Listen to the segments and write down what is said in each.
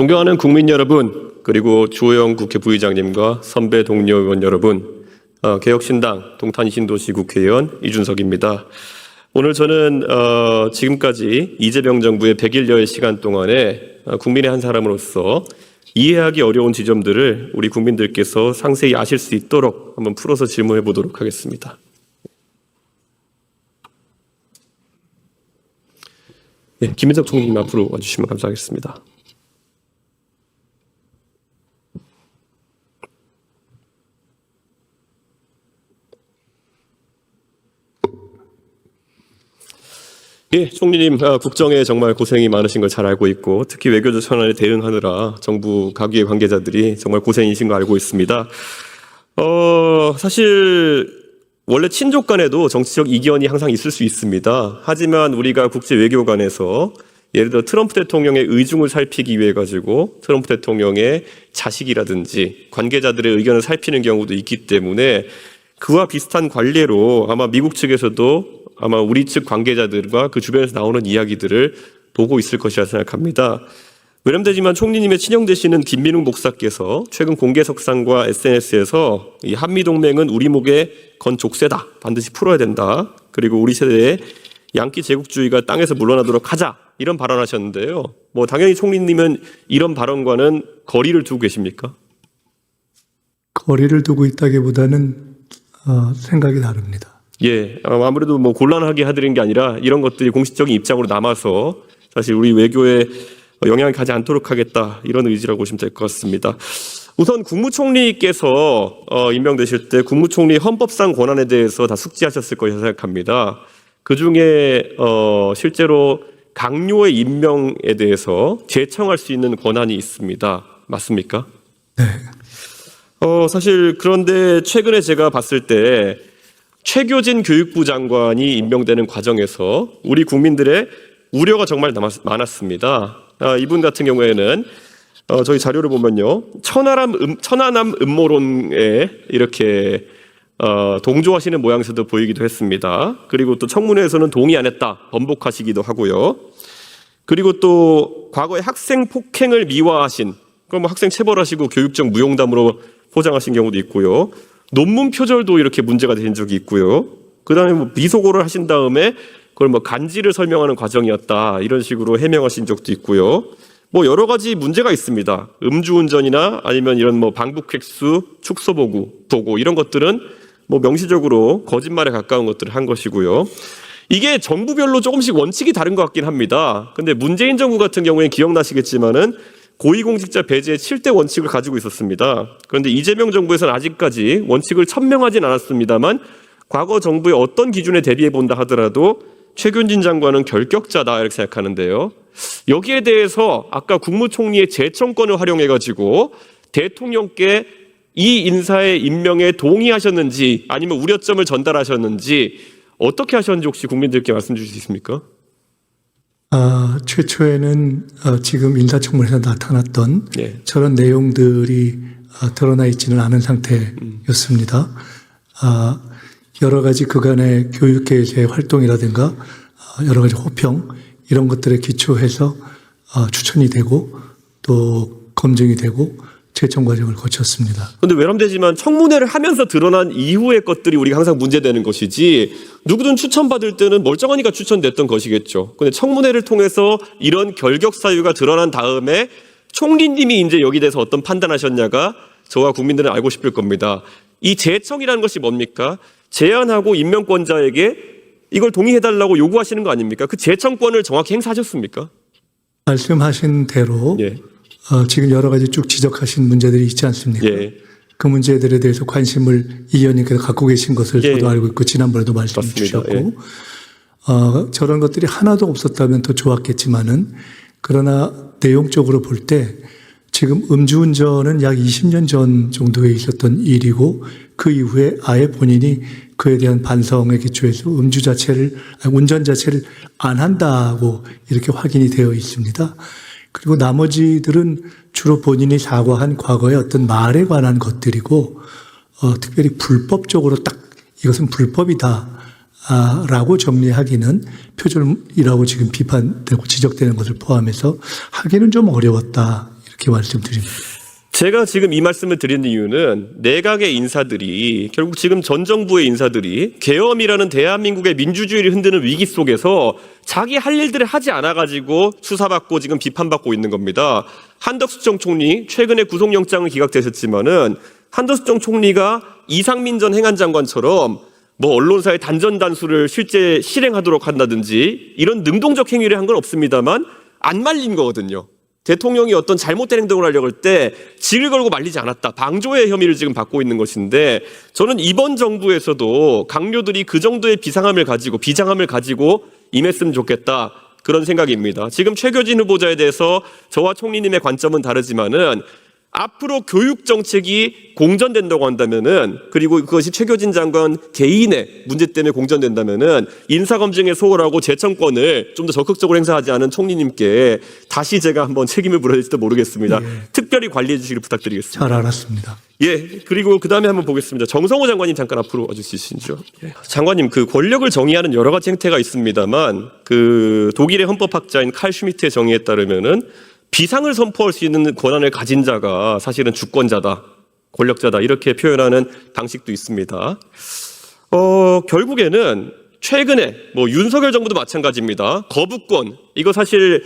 존경하는 국민 여러분, 그리고 주호영 국회 부의장님과 선배 동료 의원 여러분, 개혁신당 동탄신도시 국회의원 이준석입니다. 오늘 저는 지금까지 이재명 정부의 100일여의 시간 동안에 국민의 한 사람으로서 이해하기 어려운 지점들을 우리 국민들께서 상세히 아실 수 있도록 한번 풀어서 질문해 보도록 하겠습니다. 네, 김인석 총리님 앞으로 와주시면 감사하겠습니다. 예, 총리님, 국정에 정말 고생이 많으신 걸 잘 알고 있고, 특히 외교적 현안에 대응하느라 정부 가계의 관계자들이 정말 고생이신 거 알고 있습니다. 사실 원래 친족 간에도 정치적 이견이 항상 있을 수 있습니다. 하지만 우리가 국제 외교관에서 예를 들어 트럼프 대통령의 의중을 살피기 위해 가지고 트럼프 대통령의 자식이라든지 관계자들의 의견을 살피는 경우도 있기 때문에 그와 비슷한 관례로 아마 미국 측에서도 아마 우리 측 관계자들과 그 주변에서 나오는 이야기들을 보고 있을 것이라 생각합니다. 외람되지만 총리님의 친형되시는 김민웅 목사께서 최근 공개석상과 SNS에서 이 한미동맹은 우리 목에 건 족쇄다. 반드시 풀어야 된다. 그리고 우리 세대의 양키 제국주의가 땅에서 물러나도록 하자. 이런 발언하셨는데요. 당연히 총리님은 이런 발언과는 거리를 두고 계십니까? 거리를 두고 있다기보다는 생각이 다릅니다. 예, 아무래도 곤란하게 해드린 게 아니라 이런 것들이 공식적인 입장으로 남아서 사실 우리 외교에 영향을 가지 않도록 하겠다 이런 의지라고 보시면 될 것 같습니다. 우선 국무총리께서 임명되실 때 국무총리 헌법상 권한에 대해서 다 숙지하셨을 것이라 생각합니다. 그중에 실제로 강요의 임명에 대해서 제청할 수 있는 권한이 있습니다. 맞습니까? 네. 사실 그런데 최근에 제가 봤을 때 최교진 교육부 장관이 임명되는 과정에서 우리 국민들의 우려가 정말 많았습니다. 이분 같은 경우에는 저희 자료를 보면요, 천안함 음모론에 이렇게 동조하시는 모양새도 보이기도 했습니다. 그리고 또 청문회에서는 동의 안 했다 번복하시기도 하고요. 그리고 또 과거에 학생 폭행을 미화하신, 그럼 학생 체벌하시고 교육적 무용담으로 포장하신 경우도 있고요. 논문 표절도 이렇게 문제가 된 적이 있고요. 그 다음에 비속어를 하신 다음에 그걸 간지를 설명하는 과정이었다 이런 식으로 해명하신 적도 있고요. 여러 가지 문제가 있습니다. 음주운전이나 아니면 이런 방북 획수, 축소 보고 이런 것들은 명시적으로 거짓말에 가까운 것들을 한 것이고요. 이게 정부별로 조금씩 원칙이 다른 것 같긴 합니다. 근데 문재인 정부 같은 경우에 기억나시겠지만은 고위공직자 배제의 7대 원칙을 가지고 있었습니다. 그런데 이재명 정부에서는 아직까지 원칙을 천명하진 않았습니다만 과거 정부의 어떤 기준에 대비해 본다 하더라도 최균진 장관은 결격자다 이렇게 생각하는데요. 여기에 대해서 아까 국무총리의 제청권을 활용해가지고 대통령께 이 인사의 임명에 동의하셨는지 아니면 우려점을 전달하셨는지 어떻게 하셨는지 혹시 국민들께 말씀 주실 수 있습니까? 최초에는 지금 인사청문회에서 나타났던 네. 저런 내용들이 드러나 있지는 않은 상태였습니다. 여러 가지 그간의 교육계에서의 활동이라든가 여러 가지 호평 이런 것들에 기초해서 추천이 되고 또 검증이 되고 제청 과정을 거쳤습니다. 그런데 외람되지만 청문회를 하면서 드러난 이후의 것들이 우리가 항상 문제되는 것이지 누구든 추천받을 때는 멀쩡하니까 추천됐던 것이겠죠. 그런데 청문회를 통해서 이런 결격 사유가 드러난 다음에 총리님이 이제 여기 대해서 어떤 판단하셨냐가 저와 국민들은 알고 싶을 겁니다. 이 제청이라는 것이 뭡니까? 제안하고 임명권자에게 이걸 동의해달라고 요구하시는 거 아닙니까? 그 제청권을 정확히 행사하셨습니까? 말씀하신 대로 예. 지금 여러 가지 쭉 지적하신 문제들이 있지 않습니까? 예. 그 문제들에 대해서 관심을 이 의원님께서 갖고 계신 것을 예. 저도 알고 있고 지난번에도 말씀 주셨고 예. 저런 것들이 하나도 없었다면 더 좋았겠지만은 그러나 내용적으로 볼 때 지금 음주운전은 약 20년 전 정도에 있었던 일이고 그 이후에 아예 본인이 그에 대한 반성에 기초해서 운전 자체를 안 한다고 이렇게 확인이 되어 있습니다. 그리고 나머지들은 주로 본인이 사과한 과거의 어떤 말에 관한 것들이고 특별히 불법적으로 딱 이것은 불법이다 라고 정리하기는 표절이라고 지금 비판되고 지적되는 것을 포함해서 하기는 좀 어려웠다 이렇게 말씀드립니다. 제가 지금 이 말씀을 드리는 이유는 내각의 인사들이 결국 지금 전 정부의 인사들이 계엄이라는 대한민국의 민주주의를 흔드는 위기 속에서 자기 할 일들을 하지 않아가지고 수사받고 지금 비판받고 있는 겁니다. 한덕수 전 총리 최근에 구속영장을 기각되셨지만은 한덕수 전 총리가 이상민 전 행안장관처럼 뭐 언론사의 단전단수를 실제 실행하도록 한다든지 이런 능동적 행위를 한 건 없습니다만 안 말린 거거든요. 대통령이 어떤 잘못된 행동을 하려고 할 때 직을 걸고 말리지 않았다. 방조의 혐의를 지금 받고 있는 것인데 저는 이번 정부에서도 강요들이 그 정도의 비상함을 가지고 임했으면 좋겠다. 그런 생각입니다. 지금 최교진 후보자에 대해서 저와 총리님의 관점은 다르지만은 앞으로 교육 정책이 공전된다고 한다면은 그리고 그것이 최교진 장관 개인의 문제 때문에 공전된다면은 인사검증에 소홀하고 재청권을 좀 더 적극적으로 행사하지 않은 총리님께 다시 제가 한번 책임을 물어야 될지도 모르겠습니다. 특별히 관리해 주시길 부탁드리겠습니다. 잘 알았습니다. 예, 그리고 그 다음에 한번 보겠습니다. 정성호 장관님 잠깐 앞으로 와주시죠. 예. 장관님, 그 권력을 정의하는 여러 가지 행태가 있습니다만 그 독일의 헌법학자인 칼 슈미트의 정의에 따르면은 비상을 선포할 수 있는 권한을 가진 자가 사실은 주권자다, 권력자다 이렇게 표현하는 방식도 있습니다. 결국에는 최근에 뭐 윤석열 정부도 마찬가지입니다. 거부권 이거 사실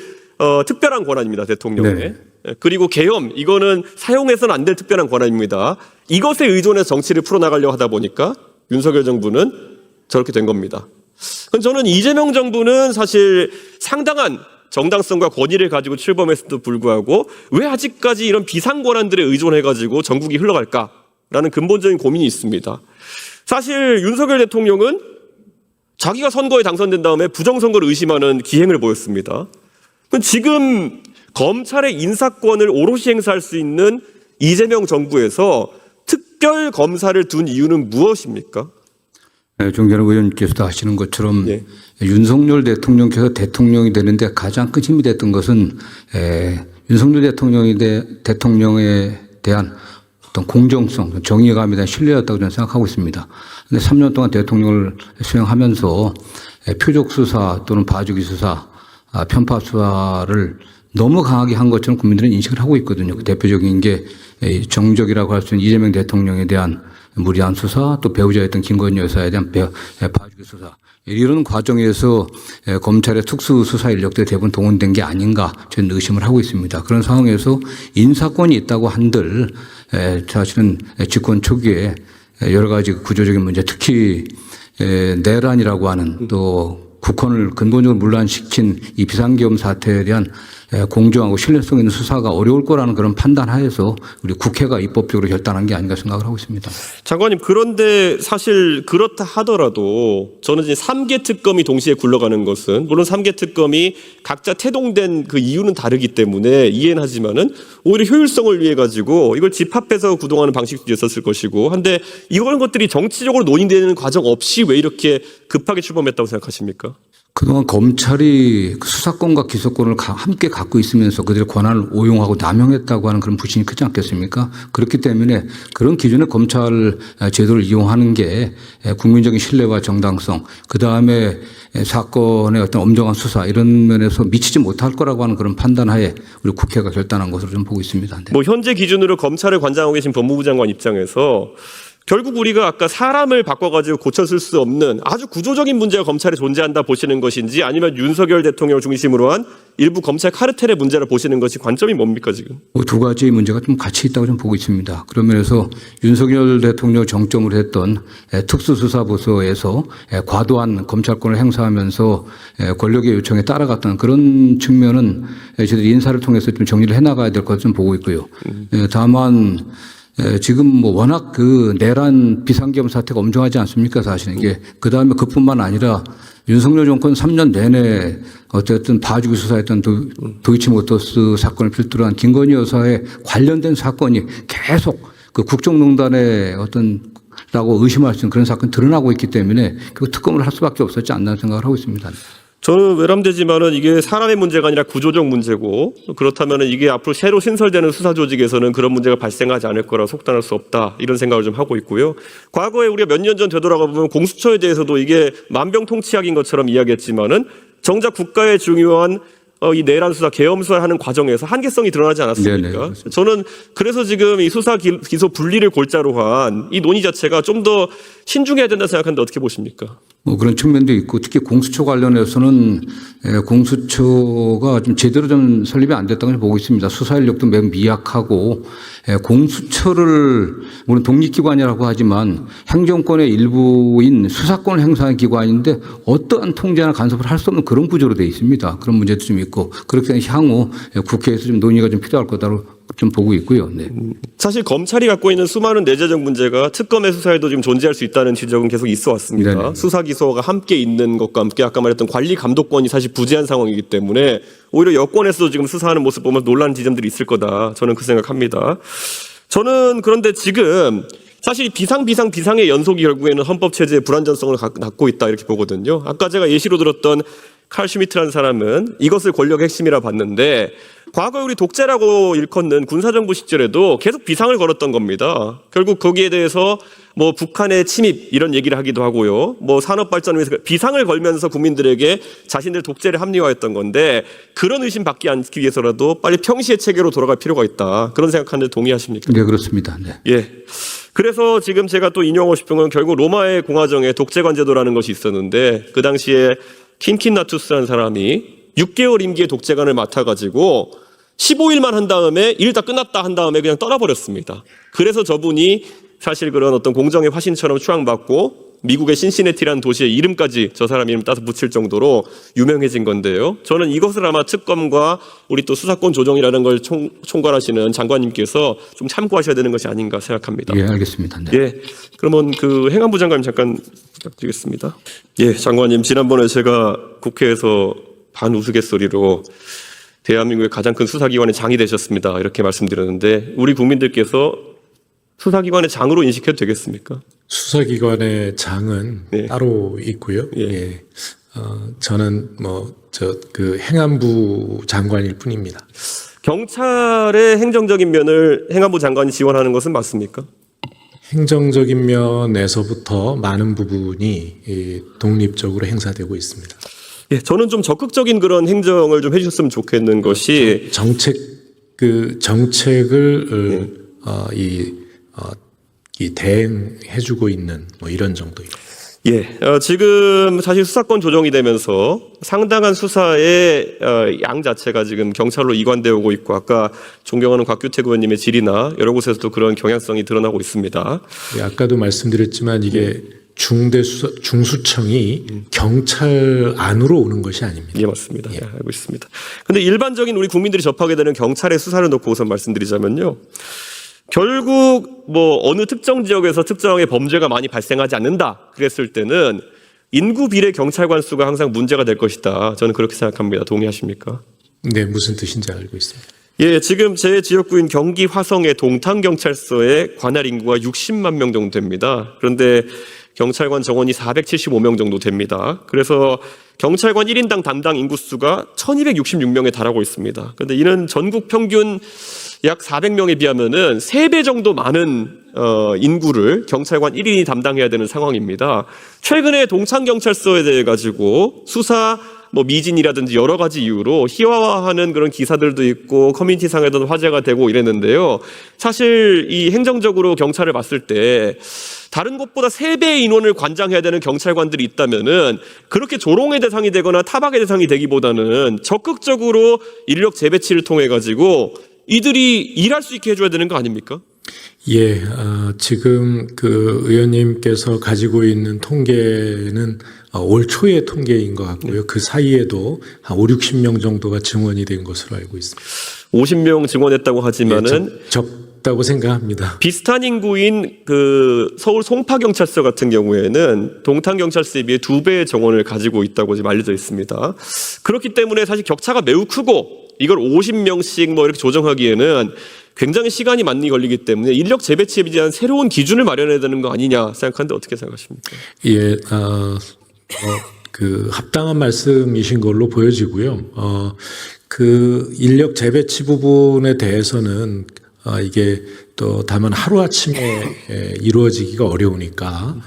특별한 권한입니다, 대통령의. 네. 그리고 계엄 이거는 사용해서는 안 될 특별한 권한입니다. 이것에 의존해서 정치를 풀어나가려고 하다 보니까 윤석열 정부는 저렇게 된 겁니다. 그럼 저는 이재명 정부는 사실 상당한 정당성과 권위를 가지고 출범했음에도 불구하고 왜 아직까지 이런 비상 권한들에 의존해가지고 전국이 흘러갈까라는 근본적인 고민이 있습니다. 사실 윤석열 대통령은 자기가 선거에 당선된 다음에 부정선거를 의심하는 기행을 보였습니다. 그럼 지금 검찰의 인사권을 오롯이 행사할 수 있는 이재명 정부에서 특별 검사를 둔 이유는 무엇입니까? 네, 정재현 의원께서도 하시는 것처럼 예. 윤석열 대통령께서 대통령이 되는데 가장 큰 힘이 됐던 것은 윤석열 대통령에 대한 어떤 공정성, 정의감에 대한 신뢰였다고 저는 생각하고 있습니다. 그런데 3년 동안 대통령을 수행하면서 표적 수사 또는 봐주기 수사, 편파 수사를 너무 강하게 한 것처럼 국민들은 인식을 하고 있거든요. 그 대표적인 게 정적이라고 할 수 있는 이재명 대통령에 대한 무리한 수사, 또 배우자였던 김건희 여사에 대한 봐주기 수사. 이런 과정에서 검찰의 특수수사 인력들이 대부분 동원된 게 아닌가 저는 의심을 하고 있습니다. 그런 상황에서 인사권이 있다고 한들 사실은 집권 초기에 여러 가지 구조적인 문제, 특히 내란이라고 하는 또 국헌을 근본적으로 문란시킨 이 비상계엄 사태에 대한 공정하고 신뢰성 있는 수사가 어려울 거라는 그런 판단하에서 우리 국회가 입법적으로 결단한 게 아닌가 생각을 하고 있습니다. 장관님, 그런데 사실 그렇다 하더라도 저는 이제 3개 특검이 동시에 굴러가는 것은 물론 3개 특검이 각자 태동된 그 이유는 다르기 때문에 이해는 하지만은 오히려 효율성을 위해 가지고 이걸 집합해서 구동하는 방식도 있었을 것이고 한데 이런 것들이 정치적으로 논의되는 과정 없이 왜 이렇게 급하게 출범했다고 생각하십니까? 그동안 검찰이 수사권과 기소권을 함께 갖고 있으면서 그들의 권한을 오용하고 남용했다고 하는 그런 부심이 크지 않겠습니까? 그렇기 때문에 그런 기준에 검찰 제도를 이용하는 게 국민적인 신뢰와 정당성, 그다음에 사건의 어떤 엄정한 수사 이런 면에서 미치지 못할 거라고 하는 그런 판단하에 우리 국회가 결단한 것으로 좀 보고 있습니다. 네. 뭐 현재 기준으로 검찰을 관장하고 계신 법무부 장관 입장에서 결국 우리가 아까 사람을 바꿔가지고 고쳐쓸 수 없는 아주 구조적인 문제가 검찰에 존재한다 보시는 것인지 아니면 윤석열 대통령을 중심으로 한 일부 검찰 카르텔의 문제를 보시는 것이 관점이 뭡니까 지금? 두 가지 문제가 좀 같이 있다고 좀 보고 있습니다. 그런 면에서 윤석열 대통령을 정점으로 했던 특수수사부서에서 과도한 검찰권을 행사하면서 권력의 요청에 따라갔던 그런 측면은 저희들이 인사를 통해서 좀 정리를 해나가야 될 것을 좀 보고 있고요. 다만 지금 뭐 워낙 그 내란 비상계엄 사태가 엄중하지 않습니까 사실은 이게 그다음에 그뿐만 아니라 윤석열 정권 3년 내내 어쨌든 봐주기 수사했던 도이치모터스 사건을 필두로 한 김건희 여사에 관련된 사건이 계속 그 국정농단의 어떤 라고 의심할 수 있는 그런 사건이 드러나고 있기 때문에 그 특검을 할 수밖에 없었지 않나 생각을 하고 있습니다. 저는 외람되지만은 이게 사람의 문제가 아니라 구조적 문제고 그렇다면은 이게 앞으로 새로 신설되는 수사 조직에서는 그런 문제가 발생하지 않을 거라 속단할 수 없다 이런 생각을 좀 하고 있고요. 과거에 우리가 몇 년 전 되돌아가 보면 공수처에 대해서도 이게 만병통치약인 것처럼 이야기했지만은 정작 국가의 중요한 이 내란 수사, 계엄 수사를 하는 과정에서 한계성이 드러나지 않았습니까? 네네, 그렇습니다. 저는 그래서 지금 이 수사 기소 분리를 골자로 한 이 논의 자체가 좀 더 신중해야 된다 생각하는데 어떻게 보십니까? 뭐 그런 측면도 있고 특히 공수처 관련해서는 공수처가 좀 제대로 좀 설립이 안 됐다고 보고 있습니다. 수사 인력도 매우 미약하고 공수처를 물론 독립기관이라고 하지만 행정권의 일부인 수사권을 행사하는 기관인데 어떠한 통제나 간섭을 할 수 없는 그런 구조로 되어 있습니다. 그런 문제도 좀 있고 그렇기 때문에 향후 국회에서 좀 논의가 좀 필요할 거다로 좀 보고 있고요. 네. 사실 검찰이 갖고 있는 수많은 내재적 문제가 특검의 수사에도 지금 존재할 수 있다는 지적은 계속 있어 왔습니다. 네네. 수사 기소가 함께 있는 것과 함께 아까 말했던 관리 감독권이 사실 부재한 상황이기 때문에 오히려 여권에서도 지금 수사하는 모습 보면 놀라는 지점들이 있을 거다. 저는 그 생각합니다. 저는 그런데 지금 사실 비상의 연속이 결국에는 헌법 체제의 불안전성을 갖고 있다 이렇게 보거든요. 아까 제가 예시로 들었던 칼 슈미트라는 사람은 이것을 권력의 핵심이라 봤는데 과거에 우리 독재라고 일컫는 군사정부 시절에도 계속 비상을 걸었던 겁니다. 결국 거기에 대해서 뭐 북한의 침입 이런 얘기를 하기도 하고요. 뭐 산업발전을 위해서 비상을 걸면서 국민들에게 자신들 독재를 합리화했던 건데 그런 의심 받지 않기 위해서라도 빨리 평시의 체계로 돌아갈 필요가 있다. 그런 생각하는데 동의하십니까? 네, 그렇습니다. 네. 예. 그래서 지금 제가 또 인용하고 싶은 건 결국 로마의 공화정에 독재관 제도라는 것이 있었는데 그 당시에 킨킨나투스라는 사람이 6개월 임기의 독재관을 맡아가지고 15일만 한 다음에 일 다 끝났다 한 다음에 그냥 떠나버렸습니다. 그래서 저분이 사실 그런 어떤 공정의 화신처럼 추앙받고 미국의 신시내티라는 도시의 이름까지 저 사람 이름 따서 붙일 정도로 유명해진 건데요. 저는 이것을 아마 특검과 우리 또 수사권 조정이라는 걸 총괄하시는 장관님께서 좀 참고하셔야 되는 것이 아닌가 생각합니다. 예, 알겠습니다. 네. 예. 그러면 그 행안부 장관님 잠깐 부탁드리겠습니다. 예, 장관님 지난번에 제가 국회에서 반우스갯소리로 대한민국의 가장 큰 수사기관의 장이 되셨습니다. 이렇게 말씀드렸는데 우리 국민들께서 수사기관의 장으로 인식해도 되겠습니까? 수사기관의 장은 네. 따로 있고요. 예. 예. 저는 그 행안부 장관일 뿐입니다. 경찰의 행정적인 면을 행안부 장관이 지원하는 것은 맞습니까? 행정적인 면에서부터 많은 부분이 독립적으로 행사되고 있습니다. 예, 저는 좀 적극적인 그런 행정을 좀 해주셨으면 좋겠는 것이 정책을 대행해주고 있는 뭐 이런 정도입니다. 예, 지금 사실 수사권 조정이 되면서 상당한 수사의 양 자체가 지금 경찰로 이관되어 오고 있고 아까 존경하는 곽규택 의원님의 질의나 여러 곳에서도 그런 경향성이 드러나고 있습니다. 예, 아까도 말씀드렸지만 이게 중수청이 경찰 안으로 오는 것이 아닙니다. 예, 맞습니다. 예, 알고 있습니다. 근데 일반적인 우리 국민들이 접하게 되는 경찰의 수사를 놓고 우선 말씀드리자면요. 결국 뭐 어느 특정 지역에서 특정의 범죄가 많이 발생하지 않는다 그랬을 때는 인구 비례 경찰관 수가 항상 문제가 될 것이다. 저는 그렇게 생각합니다. 동의하십니까? 네, 무슨 뜻인지 알고 있습니다. 예, 지금 제 지역구인 경기 화성의 동탄경찰서의 관할 인구가 60만 명 정도 됩니다. 그런데 경찰관 정원이 475명 정도 됩니다. 그래서 경찰관 1인당 담당 인구수가 1266명에 달하고 있습니다. 그런데 이는 전국 평균 약 400명에 비하면은 3배 정도 많은 인구를 경찰관 1인이 담당해야 되는 상황입니다. 최근에 동탄경찰서에 대해 가지고 수사 미진이라든지 여러 가지 이유로 희화화하는 그런 기사들도 있고 커뮤니티상에도 화제가 되고 이랬는데요. 사실 이 행정적으로 경찰을 봤을 때 다른 곳보다 3배의 인원을 관장해야 되는 경찰관들이 있다면은 그렇게 조롱의 대상이 되거나 타박의 대상이 되기보다는 적극적으로 인력 재배치를 통해 가지고 이들이 일할 수 있게 해줘야 되는 거 아닙니까? 예, 지금 그 의원님께서 가지고 있는 통계는 올 초의 통계인 것 같고요. 그 사이에도 한 5, 60명 정도가 증원이 된 것으로 알고 있습니다. 50명 증원했다고 하지만은 예, 적다고 생각합니다. 비슷한 인구인 그 서울 송파경찰서 같은 경우에는 동탄경찰서에 비해 2배의 정원을 가지고 있다고 지금 알려져 있습니다. 그렇기 때문에 사실 격차가 매우 크고 이걸 50명씩 뭐 이렇게 조정하기에는 굉장히 시간이 많이 걸리기 때문에 인력 재배치에 대한 새로운 기준을 마련해야 되는 거 아니냐 생각하는데 어떻게 생각하십니까? 예, 그 합당한 말씀이신 걸로 보여지고요. 그 인력 재배치 부분에 대해서는 이게 또 다만 하루아침에 이루어지기가 어려우니까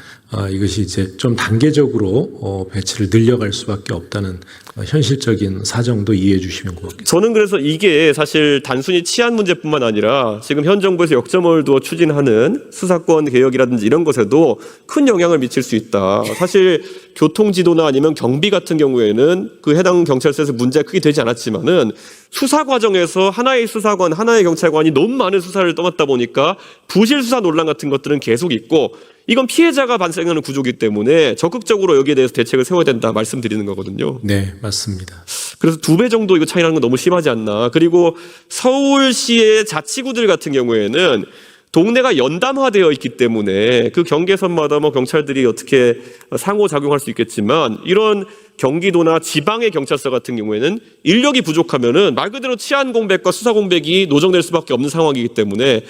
이것이 이제 좀 단계적으로 배치를 늘려갈 수밖에 없다는 현실적인 사정도 이해해 주시면 고맙겠습니다. 저는 그래서 이게 사실 단순히 치안 문제뿐만 아니라 지금 현 정부에서 역점을 두어 추진하는 수사권 개혁이라든지 이런 것에도 큰 영향을 미칠 수 있다. 사실 교통지도나 아니면 경비 같은 경우에는 그 해당 경찰서에서 문제가 크게 되지 않았지만은 수사 과정에서 하나의 수사관, 하나의 경찰관이 너무 많은 수사를 떠맡다 보니까 부실 수사 논란 같은 것들은 계속 있고, 이건 피해자가 발생하는 구조이기 때문에 적극적으로 여기에 대해서 대책을 세워야 된다 말씀드리는 거거든요. 네, 맞습니다. 그래서 2배 정도 이거 차이 나는 건 너무 심하지 않나. 그리고 서울시의 자치구들 같은 경우에는 동네가 연담화되어 있기 때문에 그 경계선마다 뭐 경찰들이 어떻게 상호작용할 수 있겠지만, 이런 경기도나 지방의 경찰서 같은 경우에는 인력이 부족하면은 말 그대로 치안 공백과 수사 공백이 노정될 수밖에 없는 상황이기 때문에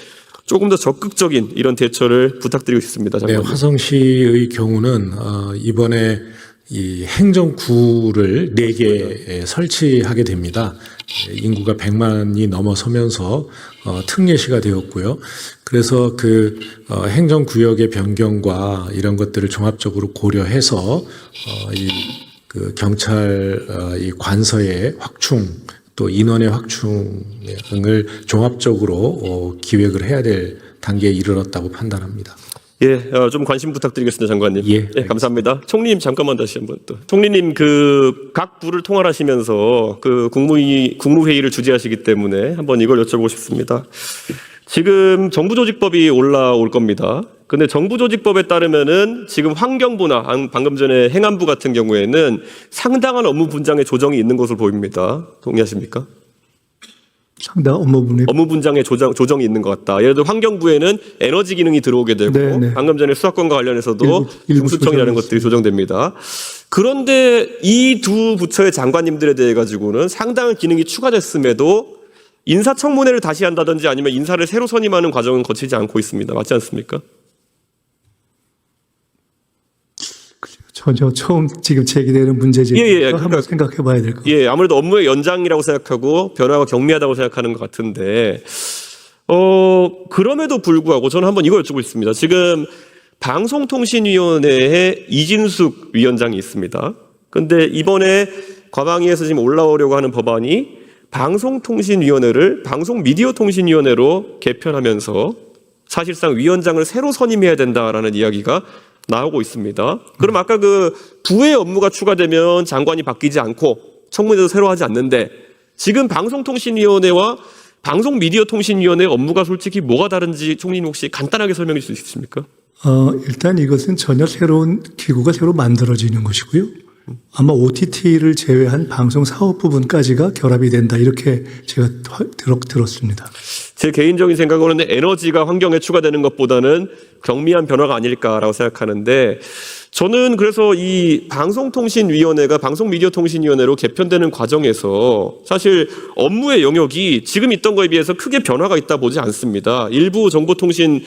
조금 더 적극적인 이런 대처를 부탁드리고 싶습니다. 네, 장관님. 화성시의 경우는 이번에 이 행정구를 4개 설치하게 됩니다. 인구가 100만이 넘어서면서 특례시가 되었고요. 그래서 그 행정구역의 변경과 이런 것들을 종합적으로 고려해서 그 경찰 이 관서의 확충, 또 인원의 확충을 종합적으로 기획을 해야 될 단계에 이르렀다고 판단합니다. 예, 좀 관심 부탁드리겠습니다, 장관님. 예, 네, 감사합니다. 총리님 잠깐만 다시 한번 또. 총리님 그 각 부를 통할하시면서 그 국무회의를 주재하시기 때문에 한번 이걸 여쭤보고 싶습니다. 지금 정부조직법이 올라올 겁니다. 근데 정부조직법에 따르면은 지금 환경부나 방금 전에 행안부 같은 경우에는 상당한 업무 분장의 조정이 있는 것으로 보입니다. 동의하십니까? 상당 업무분에 업무 분장의 조정이 있는 것 같다. 예를 들어 환경부에는 에너지 기능이 들어오게 되고, 네, 네. 방금 전에 수사권과 관련해서도 일부 중수청이라는 것들이 조정됩니다. 그런데 이 두 부처의 장관님들에 대해 가지고는 상당한 기능이 추가됐음에도 인사청문회를 다시 한다든지 아니면 인사를 새로 선임하는 과정은 거치지 않고 있습니다. 맞지 않습니까? 전혀 처음 지금 제기되는 문제지. 한번 생각해봐야 될 것 같아요. 예, 아무래도 업무의 연장이라고 생각하고 변화가 경미하다고 생각하는 것 같은데, 그럼에도 불구하고 저는 한번 이걸 여쭤보고 싶습니다. 지금 방송통신위원회에 이진숙 위원장이 있습니다. 근데 이번에 과방위에서 지금 올라오려고 하는 법안이 방송통신위원회를 방송미디어통신위원회로 개편하면서 사실상 위원장을 새로 선임해야 된다라는 이야기가 나오고 있습니다. 그럼 아까 그 부의 업무가 추가되면 장관이 바뀌지 않고 청문회도 새로 하지 않는데, 지금 방송통신위원회와 방송미디어통신위원회의 업무가 솔직히 뭐가 다른지 총리님 혹시 간단하게 설명해 주실 수 있습니까? 일단 이것은 전혀 새로운 기구가 새로 만들어지는 것이고요. 아마 OTT를 제외한 방송 사업 부분까지가 결합이 된다, 이렇게 제가 들었습니다. 제 개인적인 생각으로는 에너지가 환경에 추가되는 것보다는 경미한 변화가 아닐까라고 생각하는데, 저는 그래서 이 방송통신위원회가 방송미디어통신위원회로 개편되는 과정에서 사실 업무의 영역이 지금 있던 거에 비해서 크게 변화가 있다 보지 않습니다. 일부 정보통신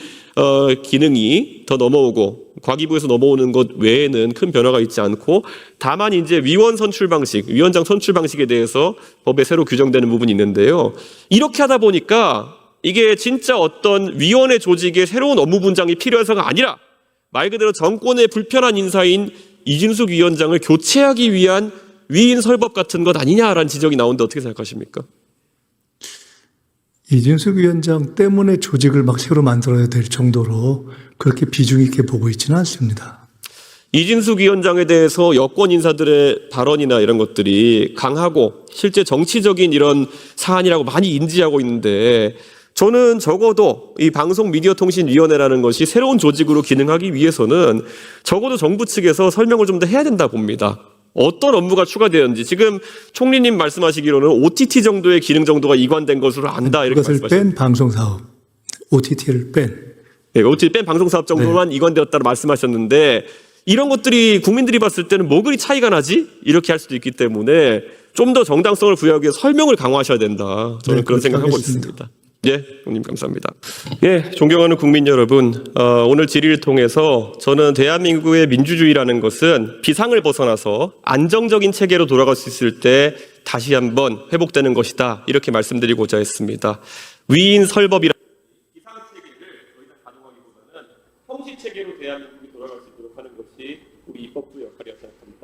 기능이 더 넘어오고 과기부에서 넘어오는 것 외에는 큰 변화가 있지 않고, 다만 이제 위원 선출 방식, 위원장 선출 방식에 대해서 법에 새로 규정되는 부분이 있는데요. 이렇게 하다 보니까 이게 진짜 어떤 위원회 조직의 새로운 업무 분장이 필요해서가 아니라 말 그대로 정권의 불편한 인사인 이진숙 위원장을 교체하기 위한 위인 설법 같은 것 아니냐라는 지적이 나오는데 어떻게 생각하십니까? 이진숙 위원장 때문에 조직을 막 새로 만들어야 될 정도로 그렇게 비중 있게 보고 있지는 않습니다. 이진숙 위원장에 대해서 여권 인사들의 발언이나 이런 것들이 강하고 실제 정치적인 이런 사안이라고 많이 인지하고 있는데, 저는 적어도 이 방송미디어통신위원회라는 것이 새로운 조직으로 기능하기 위해서는 적어도 정부 측에서 설명을 좀 더 해야 된다 봅니다. 어떤 업무가 추가되었는지. 지금 총리님 말씀하시기로는 OTT 정도의 기능 정도가 이관된 것으로 안다, 이렇게 그것을 말씀하셨습니다. 뺀 방송사업, OTT를 뺀. 네, OTT 뺀 방송사업 정도만 이관되었다고 말씀하셨는데, 이런 것들이 국민들이 봤을 때는 뭐 그리 차이가 나지? 이렇게 할 수도 있기 때문에 좀 더 정당성을 부여하기 위해 설명을 강화하셔야 된다. 저는 네, 그런 생각하고 하겠습니다. 있습니다. 예, 형님 감사합니다. 예, 존경하는 국민 여러분, 오늘 질의를 통해서 저는 대한민국의 민주주의라는 것은 비상을 벗어나서 안정적인 체계로 돌아갈 수 있을 때 다시 한번 회복되는 것이다, 이렇게 말씀드리고자 했습니다. 위인 설법이라는 비상 체계를 더 이상 가동하기보다는 형식 체계로 대한민국이 돌아갈 돌아갈 수 있도록 하는 것이 우리 입법부의 역할이라고 생각합니다.